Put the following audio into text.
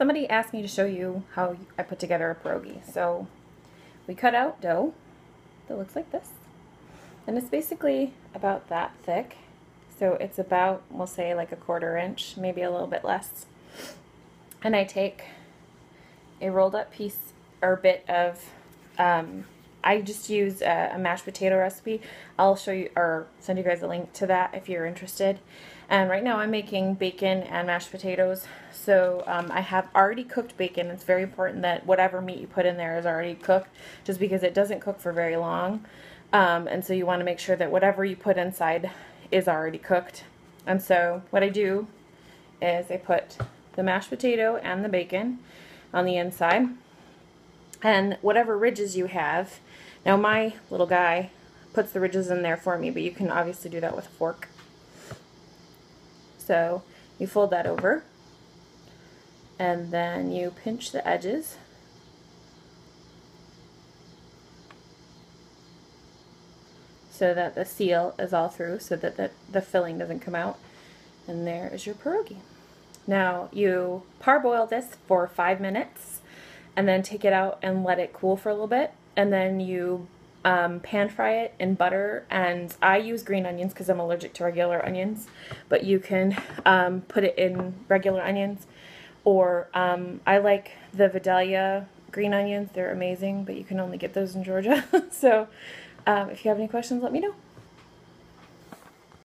Somebody asked me to show you how I put together a pierogi. So we cut out dough that looks like this. And it's basically about that thick. So it's about, we'll say like a 1/4 inch, maybe a little bit less. And I take a rolled up piece or bit of, I just use a mashed potato recipe. I'll show you or send you guys a link to that if you're interested. And right now I'm making bacon and mashed potatoes. So I have already cooked bacon. It's very important that whatever meat you put in there is already cooked, just because it doesn't cook for very long. And so you want to make sure that whatever you put inside is already cooked. And so what I do is I put the mashed potato and the bacon on the inside, and whatever ridges you have. Now my little guy puts the ridges in there for me, but you can obviously do that with a fork. So you fold that over, and then you pinch the edges. So that the seal is all through, so that the filling doesn't come out. And there is your pierogi. Now you parboil this for 5 minutes, and then take it out and let it cool for a little bit, and then you pan fry it in butter. And I use green onions because I'm allergic to regular onions, but you can put it in regular onions, or I like the Vidalia green onions. They're amazing, but you can only get those in Georgia. So if you have any questions, let me know.